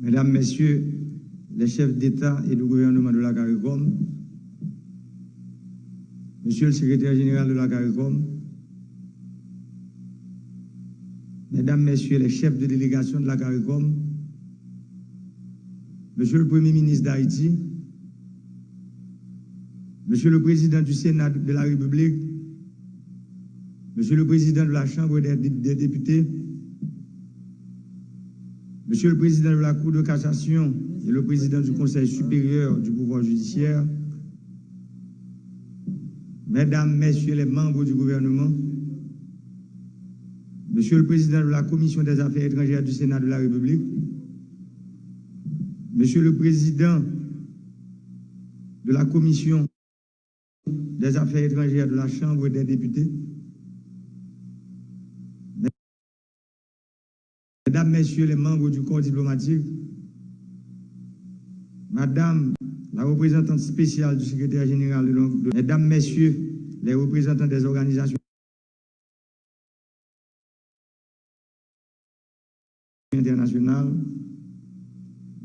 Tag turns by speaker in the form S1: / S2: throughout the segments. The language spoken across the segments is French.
S1: Mesdames, Messieurs, les chefs d'État et de gouvernement de la CARICOM, Monsieur le secrétaire général de la CARICOM, Mesdames, Messieurs, les chefs de délégation de la CARICOM, Monsieur le Premier ministre d'Haïti, Monsieur le Président du Sénat de la République, Monsieur le Président de la Chambre des députés, Monsieur le Président de la Cour de cassation et le Président du Conseil supérieur du pouvoir judiciaire, Mesdames, Messieurs les membres du gouvernement, Monsieur le Président de la Commission des Affaires étrangères du Sénat de la République, Monsieur le Président de la Commission des Affaires étrangères de la Chambre des députés, Mesdames, Messieurs les membres du corps diplomatique, Madame la représentante spéciale du secrétaire général de Mesdames, Messieurs les représentants des organisations internationales,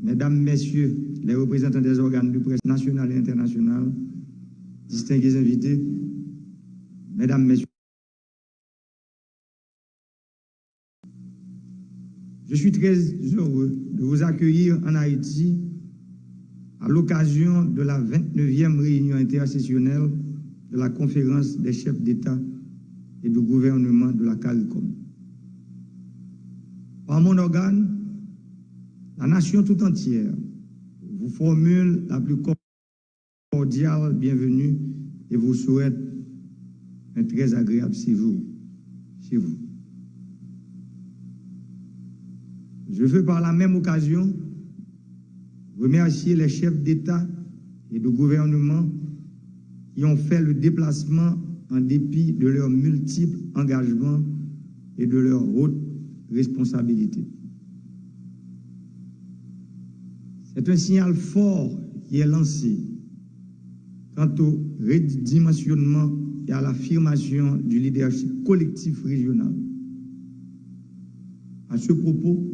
S1: Mesdames, Messieurs les représentants des organes de presse nationale et internationale, distingués invités, Mesdames, Messieurs, je suis très heureux de vous accueillir en Haïti à l'occasion de la 29e réunion intersessionnelle de la conférence des chefs d'État et de gouvernement de la CARICOM. Par mon organe, la nation tout entière vous formule la plus cordiale bienvenue et vous souhaite un très agréable séjour chez vous. Je veux par la même occasion remercier les chefs d'État et de gouvernement qui ont fait le déplacement en dépit de leurs multiples engagements et de leurs hautes responsabilités. C'est un signal fort qui est lancé quant au redimensionnement et à l'affirmation du leadership collectif régional. À ce propos,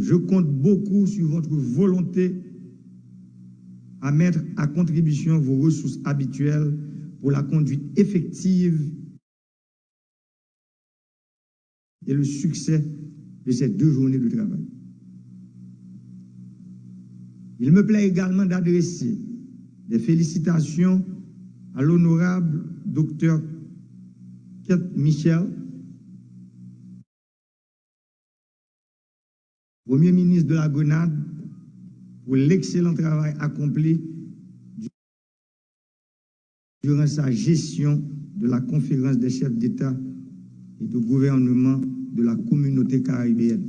S1: je compte beaucoup sur votre volonté à mettre à contribution vos ressources habituelles pour la conduite effective et le succès de ces 2 journées de travail. Il me plaît également d'adresser des félicitations à l'honorable docteur Kate Michel, Premier ministre de la Grenade, pour l'excellent travail accompli durant sa gestion de la conférence des chefs d'État et de gouvernement de la communauté caribéenne.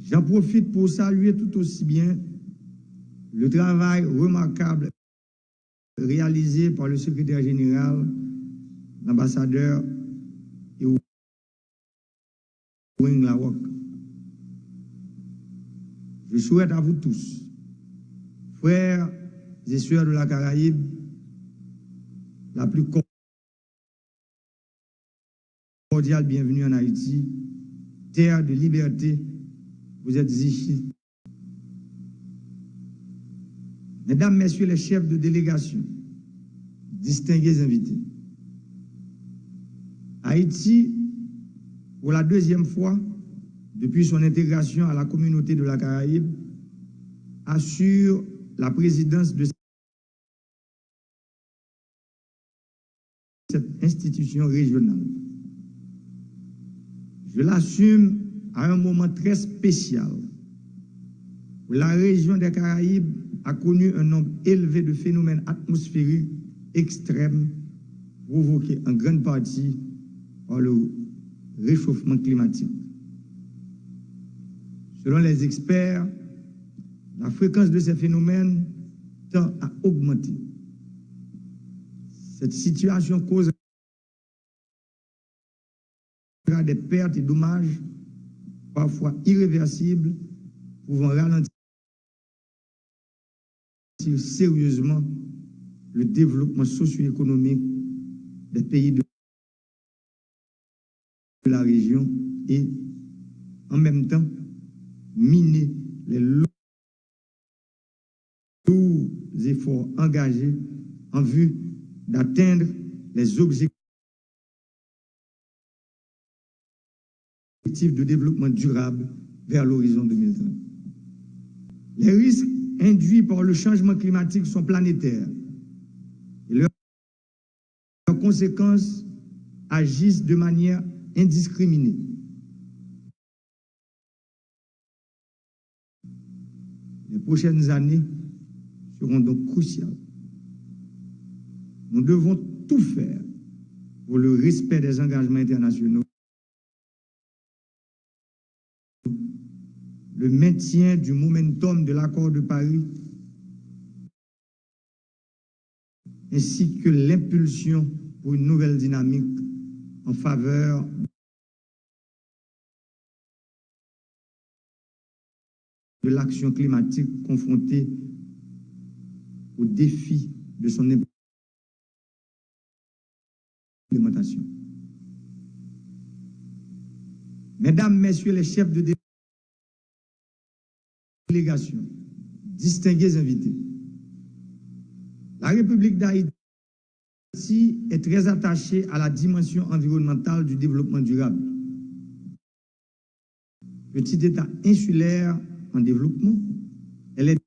S1: J'en profite pour saluer tout aussi bien le travail remarquable réalisé par le secrétaire général, l'ambassadeur Lawak. Je souhaite à vous tous, frères et sœurs de la Caraïbe, la plus cordiale bienvenue en Haïti, terre de liberté. Vous êtes ici. Mesdames, Messieurs les chefs de délégation, distingués invités, Haïti, pour la 2e fois, depuis son intégration à la communauté de la Caraïbe, assure la présidence de cette institution régionale. Je l'assume à un moment très spécial où la région des Caraïbes a connu un nombre élevé de phénomènes atmosphériques extrêmes provoqués en grande partie par le réchauffement climatique. Selon les experts, la fréquence de ces phénomènes tend à augmenter. Cette situation causera des pertes et dommages parfois irréversibles, pouvant ralentir sérieusement le développement socio-économique des pays de la région et en même temps miner les lourds efforts engagés en vue d'atteindre les objectifs de développement durable vers l'horizon 2030. Les risques induits par le changement climatique sont planétaires et leurs conséquences agissent de manière indiscriminée. Les prochaines années seront donc cruciales. Nous devons tout faire pour le respect des engagements internationaux, le maintien du momentum de l'accord de Paris, ainsi que l'impulsion pour une nouvelle dynamique en faveur de l'action climatique confrontée aux défis de son implémentation. Mesdames, Messieurs les chefs de délégation, distingués invités, la République d'Haïti est très attachée à la dimension environnementale du développement durable. Petit État insulaire en développement, elle est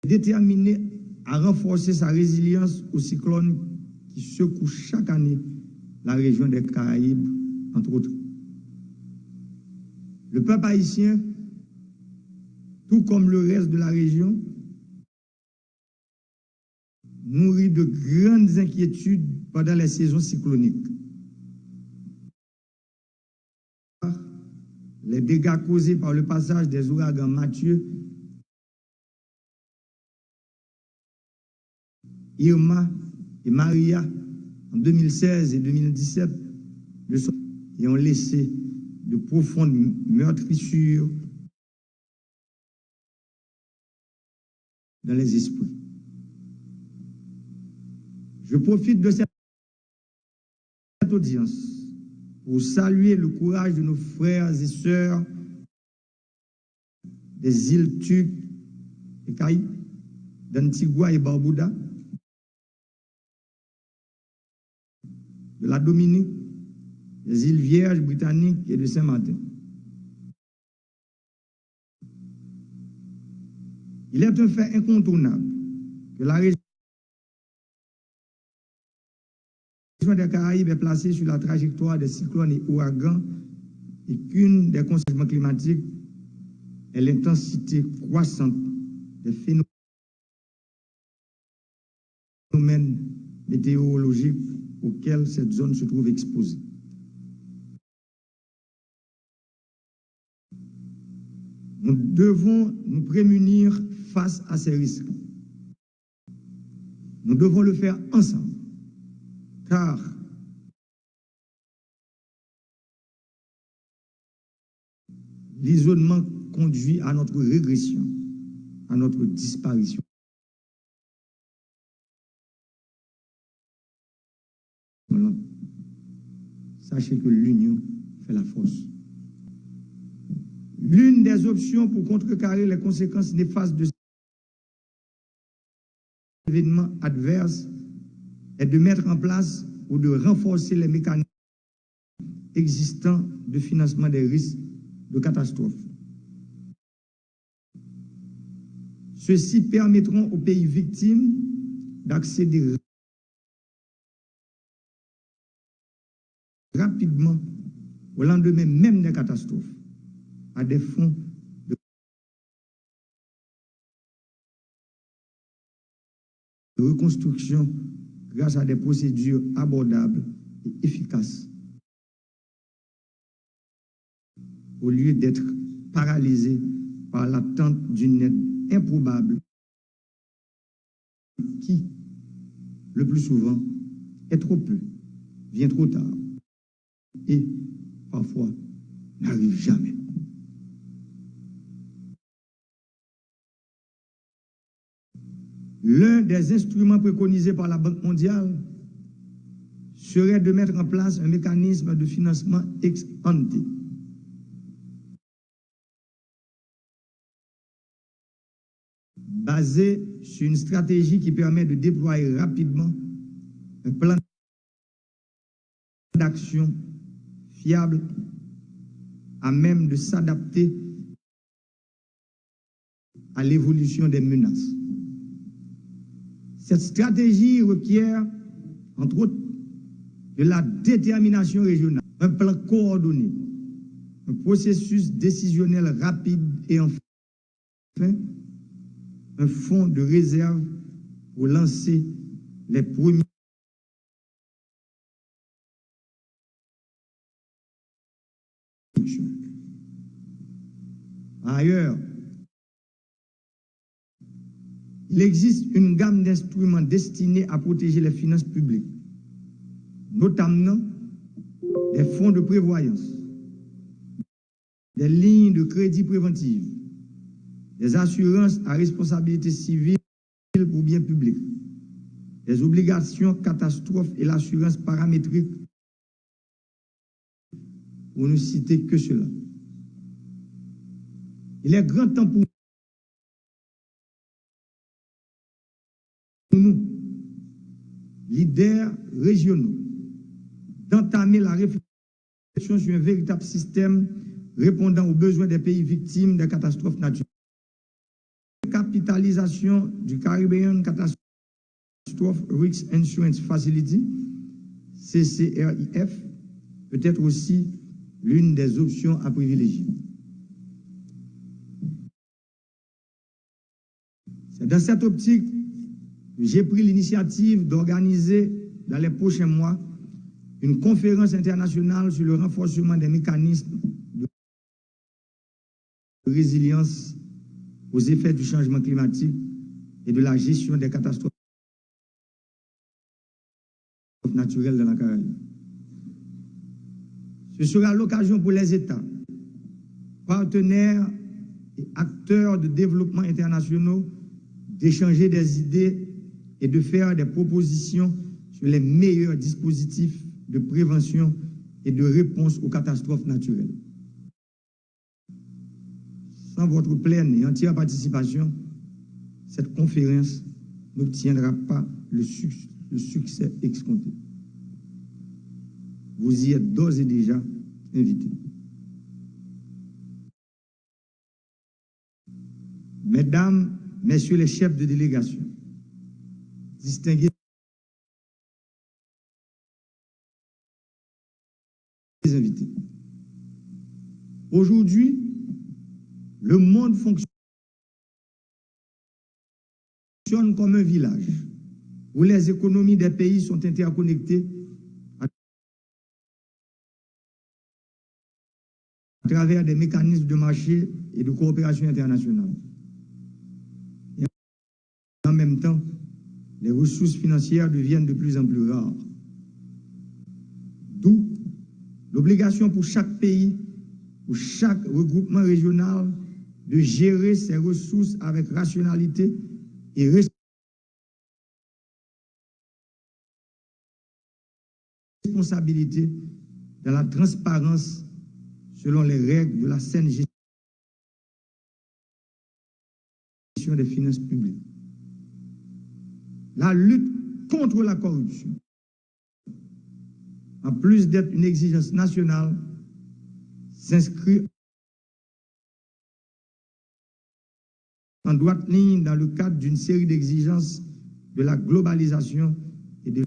S1: déterminée à renforcer sa résilience aux cyclones qui secouent chaque année la région des Caraïbes, entre autres. Le peuple haïtien, tout comme le reste de la région, nourrit de grandes inquiétudes pendant les saisons cycloniques. Les dégâts causés par le passage des ouragans Mathieu, Irma et Maria en 2016 et 2017 et ont laissé de profondes meurtrissures dans les esprits. Je profite de cette audience pour saluer le courage de nos frères et sœurs des îles Turques et Caraïbes, d'Antigua et Barbuda, de la Dominique, des îles Vierges britanniques et de Saint-Martin. Il est un fait incontournable que la région des Caraïbes est placée sur la trajectoire des cyclones et ouragans et qu'une des conséquences climatiques est l'intensité croissante des phénomènes météorologiques auxquels cette zone se trouve exposée. Nous devons nous prémunir face à ces risques. Nous devons le faire ensemble, car l'isolement conduit à notre régression, à notre disparition. Sachez que l'union fait la force. L'une des options pour contrecarrer les conséquences néfastes de ces événements adverses est de mettre en place ou de renforcer les mécanismes existants de financement des risques de catastrophe. Ceux-ci permettront aux pays victimes d'accéder rapidement au lendemain même des catastrophes à des fonds de reconstruction grâce à des procédures abordables et efficaces, au lieu d'être paralysés par l'attente d'une aide improbable qui, le plus souvent, est trop peu, vient trop tard et parfois n'arrive jamais. l'un des instruments préconisés par la Banque mondiale serait de mettre en place un mécanisme de financement ex ante. Basé sur une stratégie qui permet de déployer rapidement un plan d'action fiable à même de s'adapter à l'évolution des menaces. Cette stratégie requiert, entre autres, de la détermination régionale, un plan coordonné, un processus décisionnel rapide et enfin, un fonds de réserve pour lancer les premiers actions. Par ailleurs, il existe une gamme d'instruments destinés à protéger les finances publiques, notamment des fonds de prévoyance, des lignes de crédit préventive, des assurances à responsabilité civile pour biens publics, des obligations catastrophes et l'assurance paramétrique, pour ne citer que cela. Il est grand temps pour nous, leaders régionaux, d'entamer la réflexion sur un véritable système répondant aux besoins des pays victimes des catastrophes naturelles. Capitalisation du Caribbean Catastrophe Risk Insurance Facility, CCRIF, peut être aussi l'une des options à privilégier. C'est dans cette optique que j'ai pris l'initiative d'organiser dans les prochains mois une conférence internationale sur le renforcement des mécanismes de résilience aux effets du changement climatique et de la gestion des catastrophes naturelles dans la Caraïbe. Ce sera l'occasion pour les États, partenaires et acteurs de développement internationaux d'échanger des idées et de faire des propositions sur les meilleurs dispositifs de prévention et de réponse aux catastrophes naturelles. Sans votre pleine et entière participation, cette conférence n'obtiendra pas le succès escompté. Vous y êtes d'ores et déjà invités. Mesdames, Messieurs les chefs de délégation, distingués invités. Aujourd'hui, le monde fonctionne comme un village où les économies des pays sont interconnectées à travers des mécanismes de marché et de coopération internationale. Et en même temps, les ressources financières deviennent de plus en plus rares. D'où l'obligation pour chaque pays, pour chaque regroupement régional, de gérer ses ressources avec rationalité et responsabilité dans la transparence selon les règles de la saine gestion des finances publiques. La lutte contre la corruption, en plus d'être une exigence nationale, s'inscrit en droite ligne dans le cadre d'une série d'exigences de la globalisation et de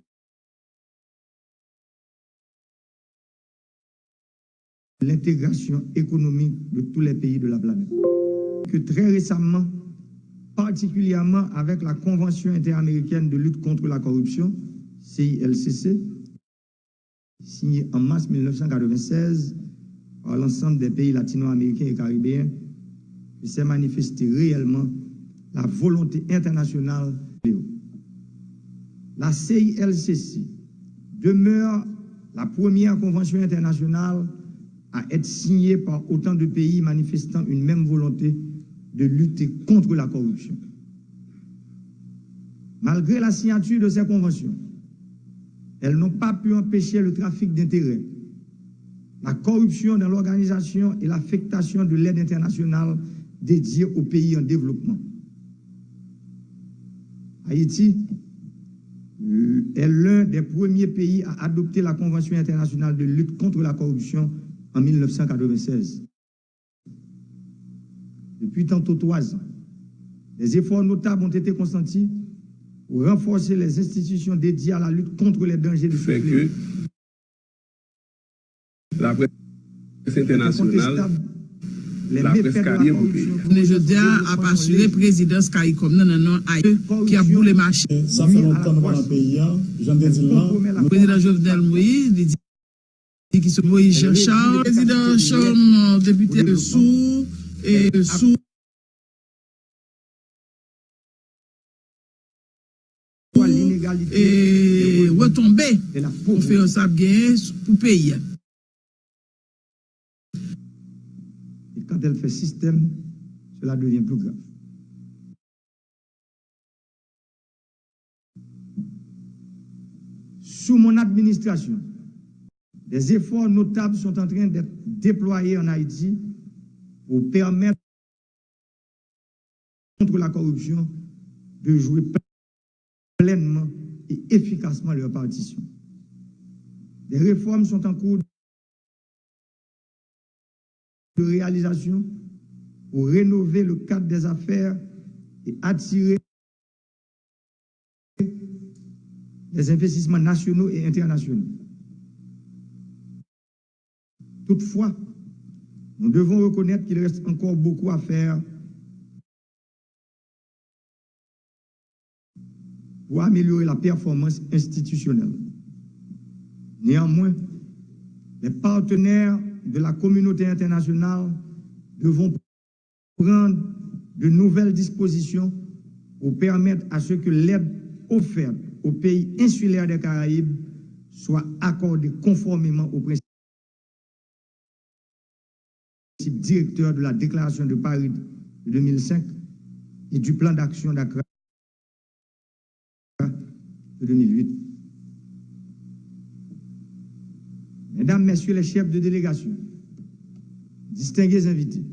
S1: l'intégration économique de tous les pays de la planète. Que très récemment, particulièrement avec la Convention interaméricaine de lutte contre la corruption, CILCC, signée en mars 1996 par l'ensemble des pays latino-américains et caribéens, il s'est manifesté réellement la volonté internationale. La CILCC demeure la première convention internationale à être signée par autant de pays manifestant une même volonté de lutter contre la corruption. Malgré la signature de ces conventions, elles n'ont pas pu empêcher le trafic d'intérêts, la corruption dans l'organisation et l'affectation de l'aide internationale dédiée aux pays en développement. Haïti est l'un des premiers pays à adopter la Convention internationale de lutte contre la corruption en 1996. Depuis tantôt 3 ans, des efforts notables ont été consentis pour renforcer les institutions dédiées à la lutte contre les dangers de ce fléau.
S2: La presse internationale,
S1: la presse carrière au pays.
S3: Je dis à assurer la présidence CARICOM qui a boulé marché.
S4: Ça fait longtemps dans le pays.
S3: Le président Jovenel Moïse dit qu'il se voit Charles, président Charles, député de Sous et Sous. Et retomber pour faire un sable gain pour payer.
S1: Et quand elle fait système, cela devient plus grave. Sous mon administration, des efforts notables sont en train d'être déployés en Haïti pour permettre contre la corruption de jouer pleinement et efficacement leur partition. Des réformes sont en cours de réalisation pour rénover le cadre des affaires et attirer des investissements nationaux et internationaux. Toutefois, nous devons reconnaître qu'il reste encore beaucoup à faire pour améliorer la performance institutionnelle. Néanmoins, les partenaires de la communauté internationale devront prendre de nouvelles dispositions pour permettre à ce que l'aide offerte aux pays insulaires des Caraïbes soit accordée conformément aux principes directeurs de la Déclaration de Paris de 2005 et du plan d'action d'Accra de 2008. Mesdames, Messieurs les chefs de délégation, distingués invités,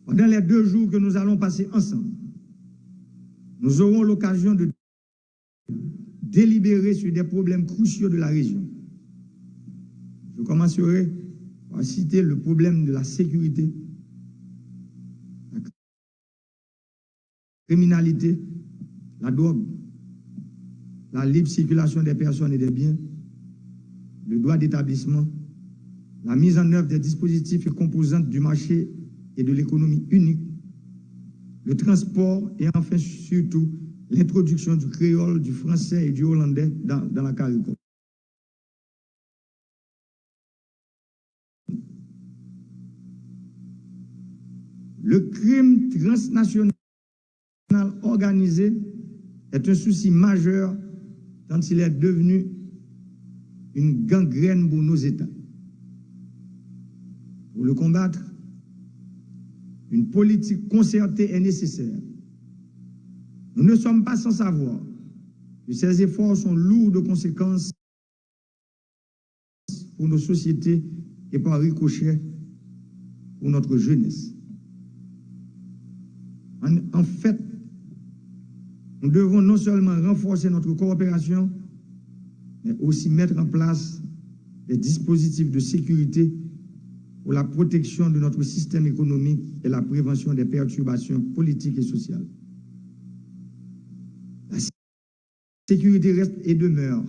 S1: pendant les 2 jours que nous allons passer ensemble, nous aurons l'occasion de délibérer sur des problèmes cruciaux de la région. Je commencerai par citer le problème de la sécurité, la criminalité, la drogue, la libre circulation des personnes et des biens, le droit d'établissement, la mise en œuvre des dispositifs et composantes du marché et de l'économie unique, le transport et enfin surtout l'introduction du créole, du français et du hollandais dans la CARICOM. Le crime transnational organisé est un souci majeur tant il est devenu une gangrène pour nos États. Pour le combattre, une politique concertée est nécessaire. Nous ne sommes pas sans savoir que ces efforts sont lourds de conséquences pour nos sociétés et par ricochet pour notre jeunesse. En fait, nous devons non seulement renforcer notre coopération, mais aussi mettre en place des dispositifs de sécurité pour la protection de notre système économique et la prévention des perturbations politiques et sociales. La sécurité reste et demeure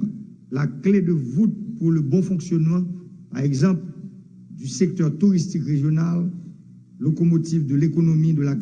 S1: la clé de voûte pour le bon fonctionnement, par exemple, du secteur touristique régional, locomotive de l'économie de la